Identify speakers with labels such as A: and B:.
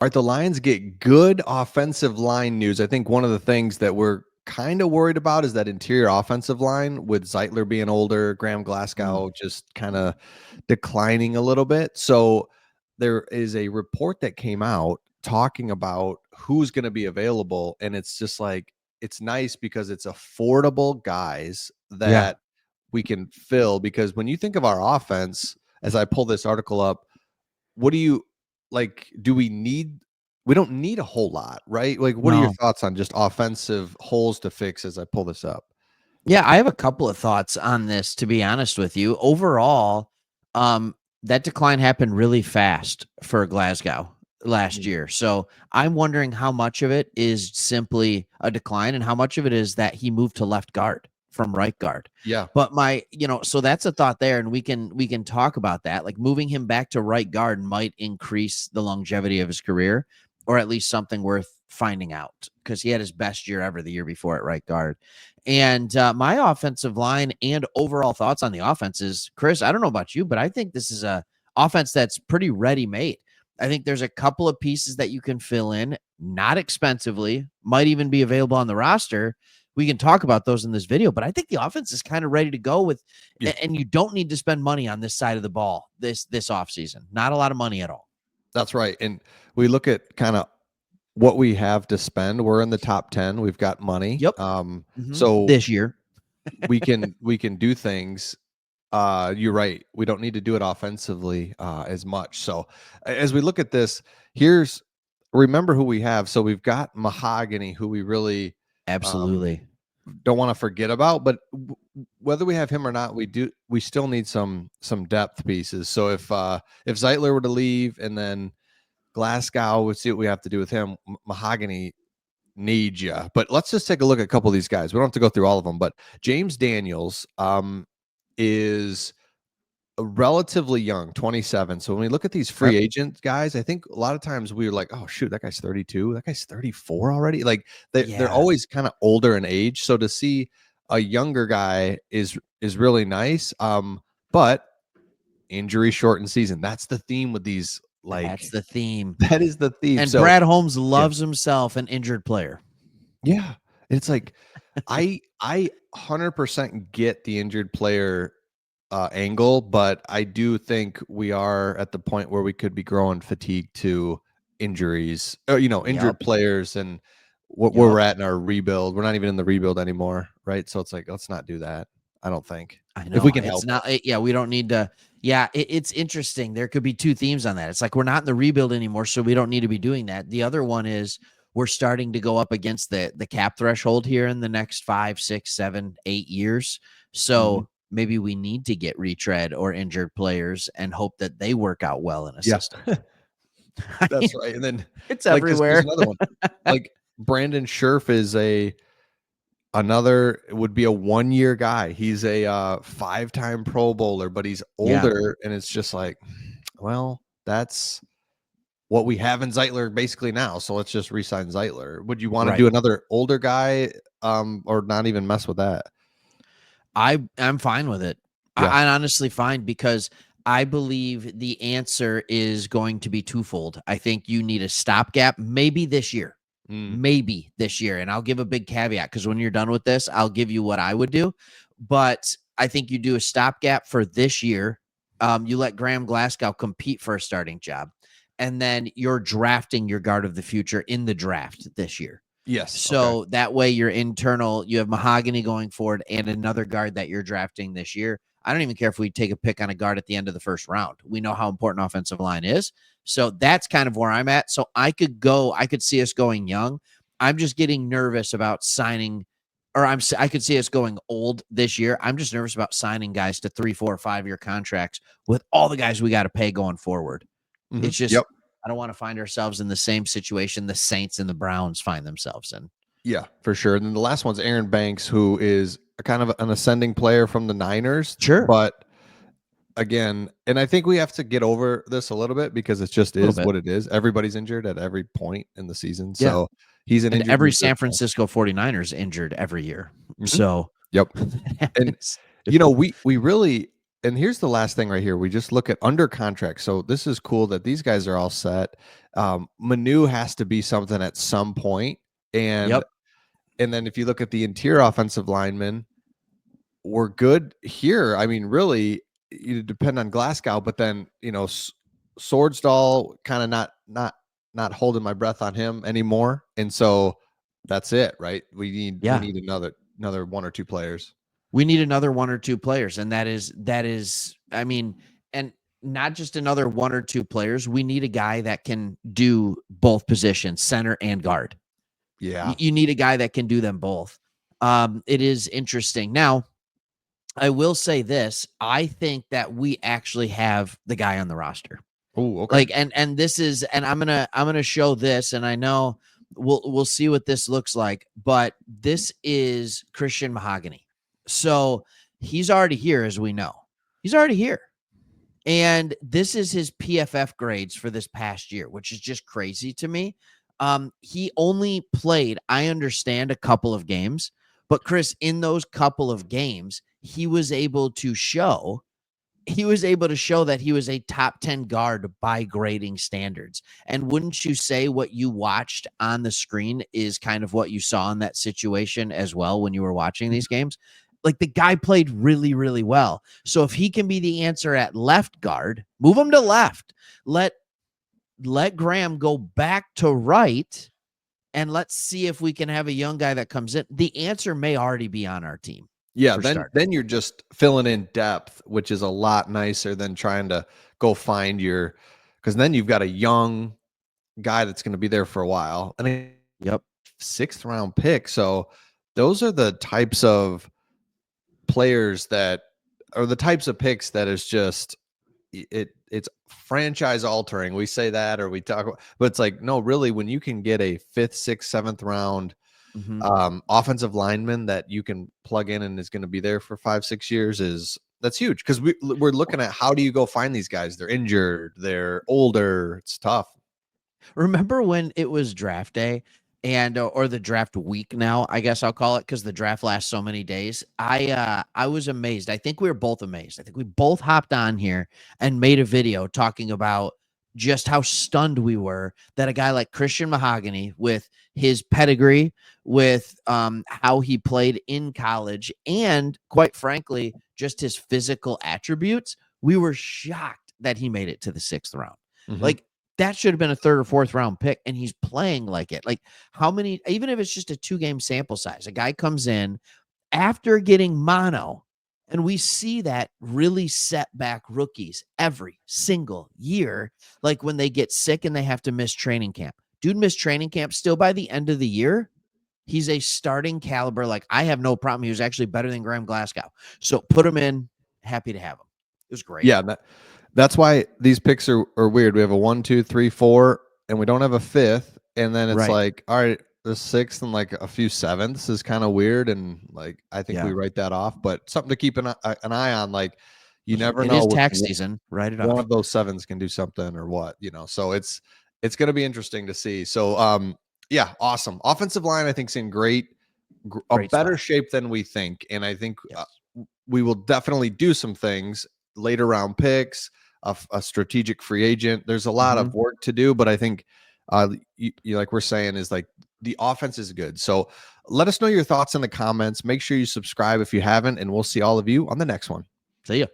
A: All right, the Lions get good offensive line news. I think one of the things that we're kind of worried about is that interior offensive line with Zeitler being older, Graham
B: Mm.
A: Glasgow just kind of declining a little bit. So there is a report that came out talking about who's going to be available. And it's just like, it's nice because it's affordable guys
B: Yeah.
A: that we can fill. Because when you think of our offense, as I pull this article up, what do you like? We don't need a whole lot, right? Like, what are your
B: No.
A: thoughts on just offensive holes to fix as I pull this up?
B: Yeah, I have a couple of thoughts on this, to be honest with you. Overall, that decline happened really fast for Glasgow last
A: Mhm.
B: year. So I'm wondering how much of it is simply a decline and how much of it is that he moved to left guard from right guard.
A: Yeah.
B: But so that's a thought there, and we can talk about that. Like moving him back to right guard might increase the longevity of his career, or at least something worth finding out, because he had his best year ever the year before at right guard. And my offensive line and overall thoughts on the offense is, Chris, I don't know about you, but I think this is a offense that's pretty ready made. I think there's a couple of pieces that you can fill in, not expensively, might even be available on the roster. We can talk about those in this video, but I think the offense is kind of ready to go with,
A: Yeah.
B: and you don't need to spend money on this side of the ball this offseason. Not a lot of money at all.
A: That's right. And we look at kind of what we have to spend. We're in the top 10. We've got money.
B: Yep.
A: So
B: This year.
A: we can do things. You're right. We don't need to do it offensively as much. So as we look at this, remember who we have. So we've got Mahogany, who we really um,
B: Absolutely.
A: don't want to forget about. But whether we have him or not, we still need some depth pieces. So if Zeitler were to leave and then Glasgow, we'll see what we have to do with him. Mahogany needs you. But let's just take a look at a couple of these guys. We don't have to go through all of them, but James Daniels is relatively young, 27. So when we look at these free agent guys, I think a lot of times we were like, oh shoot, that guy's 32, that guy's 34 already. Like they're
B: Yeah.
A: always kind of older in age. So to see a younger guy is really nice. But injury shortened season. That's the theme with these, like
B: That's the theme.
A: that is the theme.
B: And
A: So
B: Brad Holmes
A: yeah.
B: loves himself an injured player.
A: Yeah. It's like I 100% get the injured player angle, but I do think we are at the point where we could be growing fatigue to injuries, or injured
B: Yep.
A: players, and where
B: Yep.
A: we're at in our rebuild. We're not even in the rebuild anymore, right? So it's like, let's not do that. I don't think,
B: I
A: if we
B: know.
A: can
B: It's
A: help
B: not,
A: it.
B: yeah, we don't need to. Yeah, it's interesting. There could be two themes on that. It's like we're not in the rebuild anymore, so we don't need to be doing that. The other one is we're starting to go up against the cap threshold here in the next 5, 6, 7, 8 years.
A: Mhm.
B: So maybe we need to get retread or injured players and hope that they work out well in a
A: Yeah,
B: system.
A: that's right. And then,
B: It's
A: like, because there's
B: everywhere.
A: another one, like Brandon Scherf is another would be a 1-year guy. He's a 5-time Pro Bowler, but he's
B: Yeah,
A: older, and it's just like, well, that's what we have in Zeitler basically now. So let's just re-sign Zeitler. Would you want to
B: right.
A: do another older guy, or not even mess with that?
B: I'm fine with it.
A: Yeah.
B: I'm honestly fine because I believe the answer is going to be twofold. I think you need a stopgap,
A: Mm,
B: maybe this year. And I'll give a big caveat because when you're done with this, I'll give you what I would do. But I think you do a stopgap for this year. You let Graham Glasgow compete for a starting job. And then you're drafting your guard of the future in the draft this year.
A: yes. Okay.
B: So that way, your internal, you have Mahogany going forward and another guard that you're drafting this year. I don't even care if we take a pick on a guard at the end of the first round. We know how important offensive line is. So that's kind of where I'm at. So I could see us going young. I'm just getting nervous about signing, or I could see us going old this year. I'm just nervous about signing guys to 3, 4, 5 year contracts with all the guys we got to pay going forward.
A: Mhm.
B: It's just,
A: Yep.
B: I don't want to find ourselves in the same situation the Saints and the Browns find themselves in.
A: Yeah, for sure. And then the last one's Aaron Banks, who is a kind of an ascending player from the Niners,
B: Sure.
A: but again, and I think we have to get over this a little bit because it just
B: A little
A: is
B: bit.
A: what it is. Everybody's injured at every point in the season.
B: Yeah.
A: So he's an
B: And
A: injured
B: every San
A: reserve.
B: Francisco 49ers injured every year.
A: Mhm.
B: So
A: Yep.
B: that
A: And
B: happens.
A: we really, and here's the last thing right here. We just look at under contract. So this is cool that these guys are all set. Manu has to be something at some point.
B: Yep.
A: And then if you look at the interior offensive linemen, we're good here. I mean, really, you depend on Glasgow, but then Swordsdal kind of not holding my breath on him anymore, and so that's it, right? We need another one or two players.
B: We need another one or two players, and that is. I mean, and not just another one or two players. We need a guy that can do both positions, center and guard.
A: Yeah.
B: You need a guy that can do them both. It is interesting. Now, I will say this. I think that we actually have the guy on the roster.
A: Oh, okay.
B: Like, and this is, and I'm gonna show this, and I know we'll see what this looks like, but this is Christian Mahogany. So he's already here, as we know. He's already here. And this is his PFF grades for this past year, which is just crazy to me. He only played, I understand, a couple of games, but Chris, in those couple of games, he was able to show that he was a top 10 guard by grading standards. And wouldn't you say what you watched on the screen is kind of what you saw in that situation as well when you were watching these games? Like, the guy played really, really well. So if he can be the answer at left guard, move him to left. Let Graham go back to right, and let's see if we can have a young guy that comes in. The answer may already be on our team.
A: Yeah, then you're just filling in depth, which is a lot nicer than trying to go find because then you've got a young guy that's going to be there for a while. And
B: yep,
A: 6th round pick. So those are the types of players that are the types of picks that is just it's franchise altering. We say that, or we talk about, but it's like, no, really, when you can get a 5th, 6th, 7th round offensive lineman that you can plug in and is going to be there for 5-6 years, that's huge. Because we're looking at, how do you go find these guys? They're injured, they're older, it's tough.
B: Remember when it was draft day and or the draft week, now I guess I'll call it, because the draft lasts so many days. I was amazed. I think we were both amazed. I think we both hopped on here and made a video talking about just how stunned we were that a guy like Christian Mahogany, with his pedigree, with how he played in college, and quite frankly, just his physical attributes, we were shocked that he made it to the 6th round. Like, that should have been a 3rd or 4th round pick, and he's playing like it. Like, how many, even if it's just a 2-game sample size, a guy comes in after getting mono, and we see that really set back rookies every single year, like when they get sick and they have to miss training camp. Dude missed training camp. Still, by the end of the year, he's a starting caliber. Like, I have no problem. He was actually better than Graham Glasgow. So put him in. Happy to have him. It was great.
A: Yeah, that's why these picks are weird. We have a 1, 2, 3, 4, and we don't have a 5th. And then it's like, all right, the 6th and like a few 7ths is kind of weird. And like, I think we write that off, but something to keep an eye on. Like, you never know.
B: It is tax season. Write it off.
A: One of those 7s can do something or what, so it's going to be interesting to see. So, yeah, awesome. Offensive line, I think, is in great better shape than we think. And I think we will definitely do some things, later round picks, a strategic free agent. There's a lot of work to do, but I think you like we're saying is like, the offense is good. So let us know your thoughts in the comments. Make sure you subscribe if you haven't, and we'll see all of you on the next one.
B: See ya.